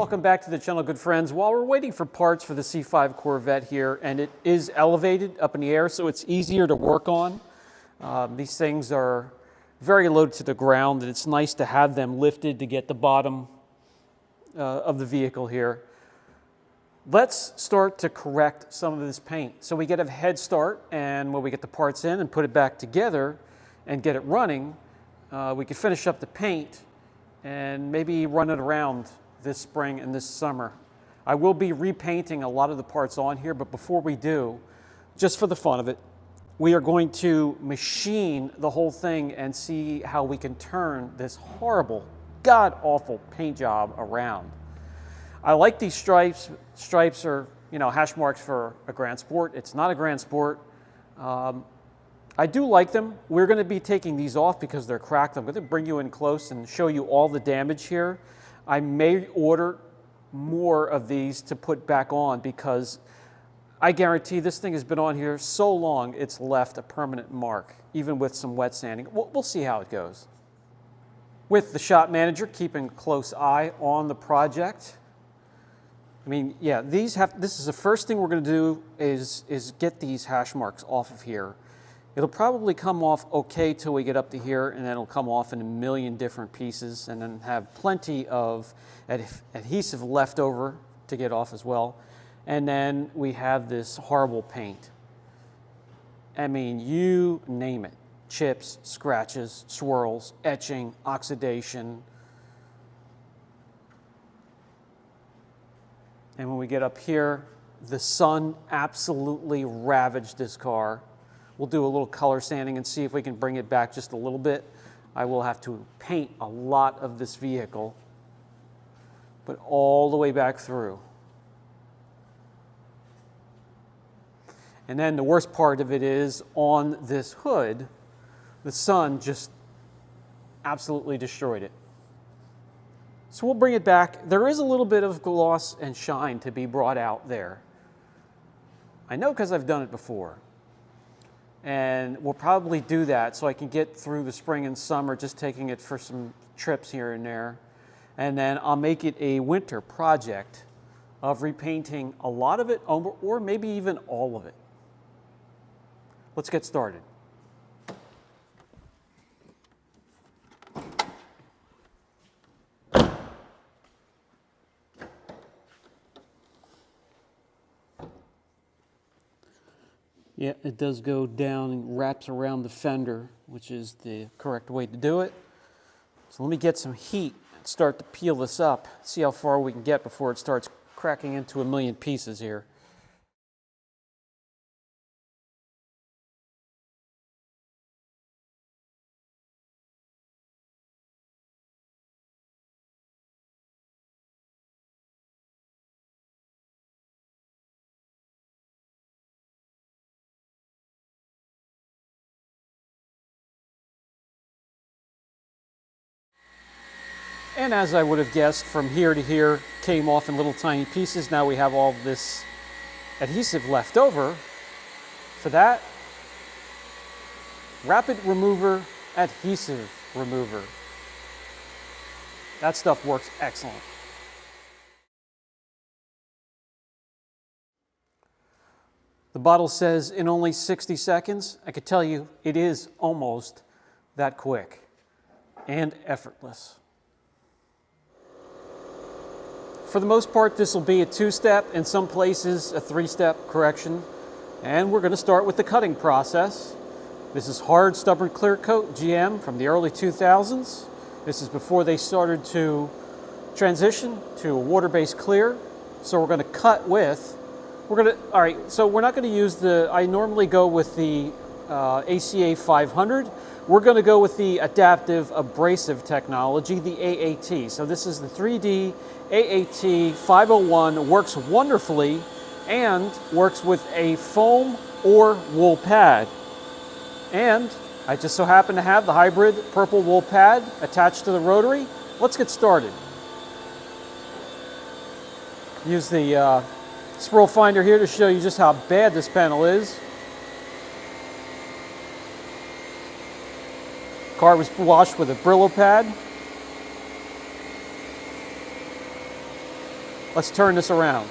welcome back to the channel, good friends. While we're waiting for parts for the C5 Corvette here, and it is elevated up in the air, so it's easier to work on. These things are very low to the ground, and it's nice to have them lifted to get the bottom of the vehicle here. Let's start to correct some of this paint. So we get a head start, and when we get the parts in and put it back together and get it running, we can finish up the paint and maybe run it around this spring and this summer. I will be repainting a lot of the parts on here, but before we do, just for the fun of it, we are going to machine the whole thing and see how we can turn this horrible, god-awful paint job around. I like these stripes. Stripes are, hash marks for a Grand Sport. It's not a Grand Sport. I do like them. We're going to be taking these off because they're cracked. I'm going to bring you in close and show you all the damage here. I may order more of these to put back on because I guarantee this thing has been on here so long it's left a permanent mark, even with some wet sanding. We'll see how it goes. With the shop manager keeping a close eye on the project. This is the first thing we're going to do is get these hash marks off of here. It'll probably come off okay till we get up to here, and then it'll come off in a million different pieces and then have plenty of adhesive left over to get off as well. And then we have this horrible paint. You name it. Chips, scratches, swirls, etching, oxidation. And when we get up here, the sun absolutely ravaged this car. We'll do a little color sanding and see if we can bring it back just a little bit. I will have to paint a lot of this vehicle, but all the way back through. And then the worst part of it is on this hood, the sun just absolutely destroyed it. So we'll bring it back. There is a little bit of gloss and shine to be brought out there. I know because I've done it before. And we'll probably do that so I can get through the spring and summer, just taking it for some trips here and there. And then I'll make it a winter project of repainting a lot of it, or maybe even all of it. Let's get started. Yeah, it does go down and wraps around the fender, which is the correct way to do it. So let me get some heat and start to peel this up, see how far we can get before it starts cracking into a million pieces here. And as I would have guessed, from here to here came off in little tiny pieces. Now we have all of this adhesive left over. For that, rapid remover adhesive remover. That stuff works excellent. The bottle says in only 60 seconds. I could tell you it is almost that quick and effortless. For the most part, this will be a two-step, in some places a three-step correction. And we're going to start with the cutting process. This is hard, stubborn clear coat GM from the early 2000s. This is before they started to transition to a water-based clear. So we're going to cut with, so we're not going to use I normally go with the ACA 500. We're going to go with the adaptive abrasive technology, the AAT. So this is the 3D AAT 501, works wonderfully and works with a foam or wool pad. And I just so happen to have the hybrid purple wool pad attached to the rotary. Let's get started. Use the swirl finder here to show you just how bad this panel is. Car was washed with a Brillo pad. Let's turn this around.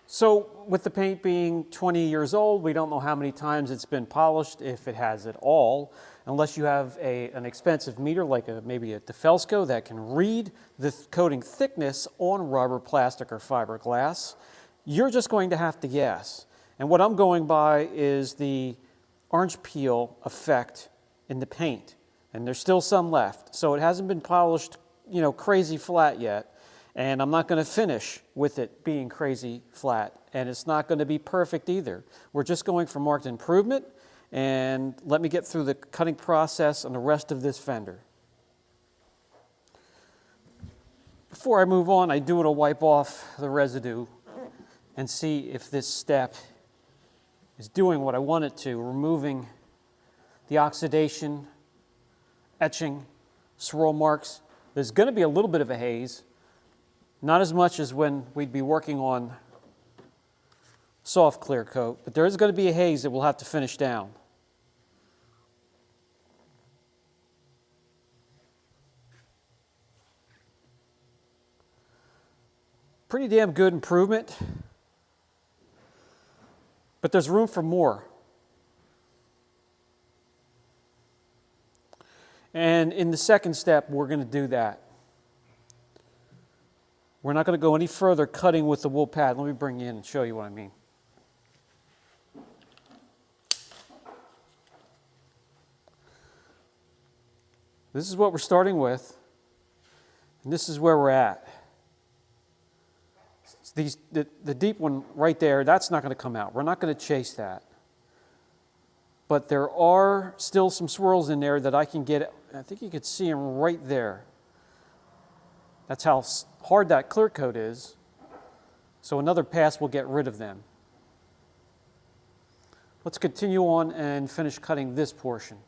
So with the paint being 20 years old, we don't know how many times it's been polished, if it has at all, unless you have an expensive meter like maybe a DeFelsco that can read the coating thickness on rubber, plastic, or fiberglass. You're just going to have to guess. And what I'm going by is the orange peel effect in the paint. And there's still some left. So it hasn't been polished, crazy flat yet. And I'm not going to finish with it being crazy flat. And it's not going to be perfect either. We're just going for marked improvement. And let me get through the cutting process on the rest of this fender. Before I move on, I do want to wipe off the residue and see if this step is doing what I want it to, removing the oxidation, etching, swirl marks. There's going to be a little bit of a haze. Not as much as when we'd be working on soft clear coat, but there is going to be a haze that we'll have to finish down. Pretty damn good improvement, but there's room for more. And in the second step, we're going to do that. We're not going to go any further cutting with the wool pad. Let me bring you in and show you what I mean. This is what we're starting with, and this is where we're at. The deep one right there, that's not going to come out. We're not going to chase that. But there are still some swirls in there that I can get. I think you could see them right there. That's how hard that clear coat is. So another pass will get rid of them. Let's continue on and finish cutting this portion.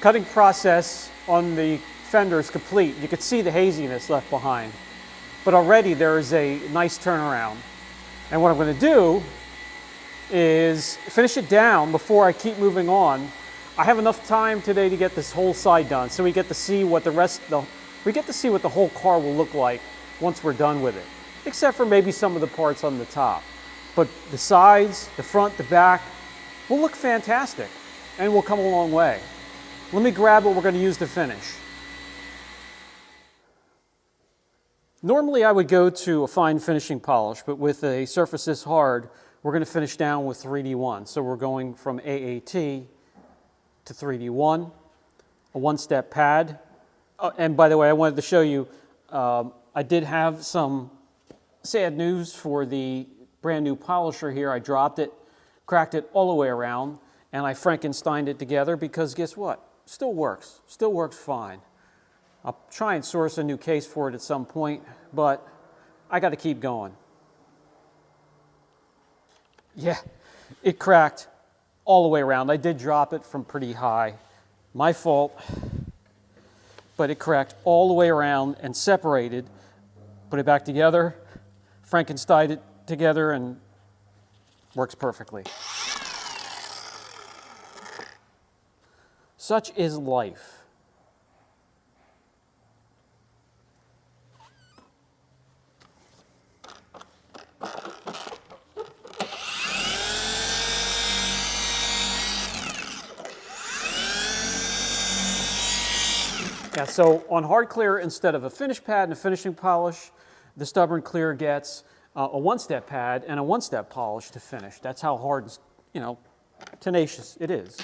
Cutting process on the fender is complete. You can see the haziness left behind, but already there is a nice turnaround. And what I'm going to do is finish it down before I keep moving on. I have enough time today to get this whole side done, so we get to see what the whole car will look like once we're done with it, except for maybe some of the parts on the top. But the sides, the front, the back will look fantastic, and will come a long way. Let me grab what we're going to use to finish. Normally I would go to a fine finishing polish, but with a surface this hard, we're going to finish down with 3D1. So we're going from AAT to 3D1, a one-step pad. And by the way, I wanted to show you, I did have some sad news for the brand new polisher here. I dropped it, cracked it all the way around, and I Frankensteined it together because guess what? Still works fine. I'll try and source a new case for it at some point, but I got to keep going. Yeah, it cracked all the way around. I did drop it from pretty high. My fault, but it cracked all the way around and separated. Put it back together, Frankensteined it together, and works perfectly. Such is life. Yeah, so on hard clear, instead of a finish pad and a finishing polish, the stubborn clear gets a one-step pad and a one-step polish to finish. That's how hard, tenacious it is.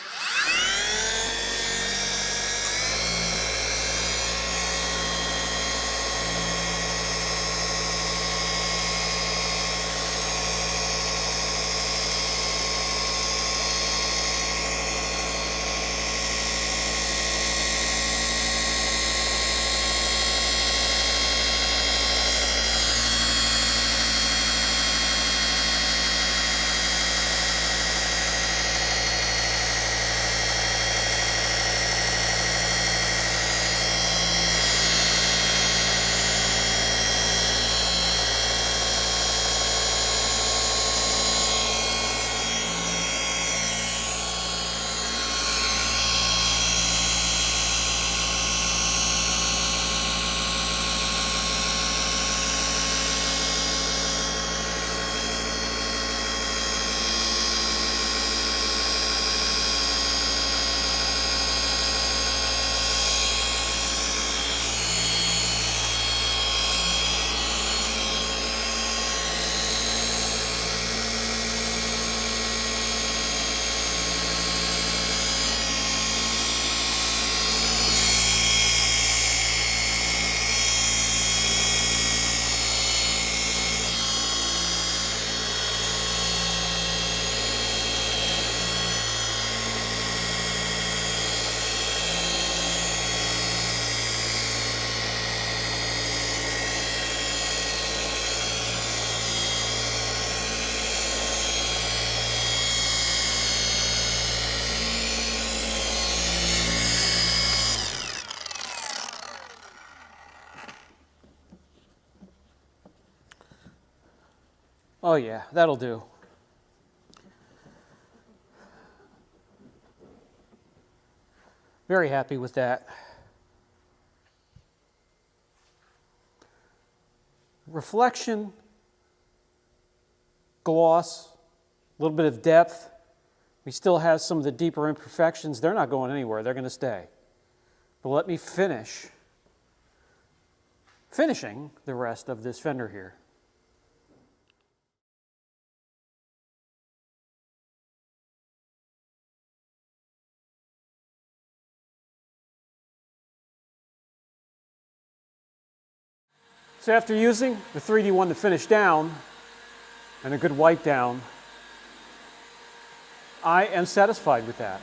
Oh yeah, that'll do. Very happy with that. Reflection, gloss, a little bit of depth. We still have some of the deeper imperfections. They're not going anywhere. They're going to stay. But let me finish finishing the rest of this fender here. So after using the 3D1 to finish down and a good wipe down, I am satisfied with that.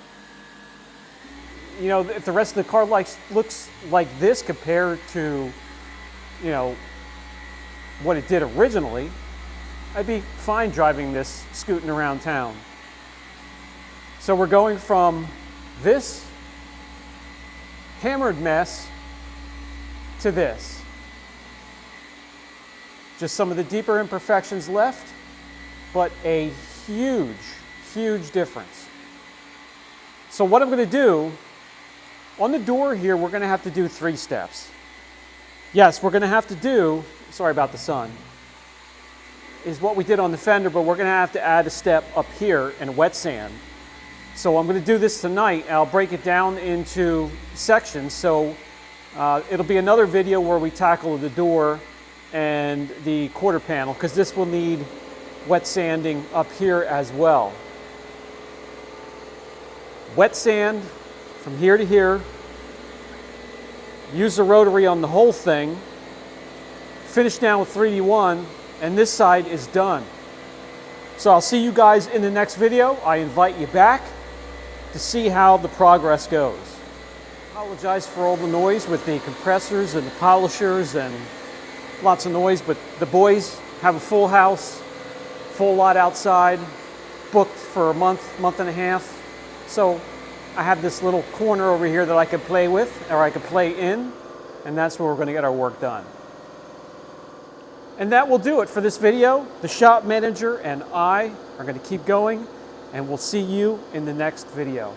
You know, if the rest of the car looks like this compared to, you know, what it did originally, I'd be fine driving this, scooting around town. So we're going from this hammered mess to this. Just some of the deeper imperfections left, but a huge, huge difference. So what I'm going to do, on the door here, we're going to have to do 3 steps. Yes, we're going to have to do, sorry about the sun, is what we did on the fender, but we're going to have to add a step up here in wet sand. So I'm going to do this tonight, and I'll break it down into sections. So it'll be another video where we tackle the door and the quarter panel, because this will need wet sanding up here as well. Wet sand from here to here, use the rotary on the whole thing, finish down with 3D1, and this side is done. So I'll see you guys in the next video. I invite you back to see how the progress goes. I apologize for all the noise with the compressors and the polishers and lots of noise, but the boys have a full house, full lot outside, booked for a month and a half. So I have this little corner over here that I can play with, or I can play in, and that's where we're going to get our work done. And that will do it for this video. The shop manager and I are going to keep going, and we'll see you in the next video.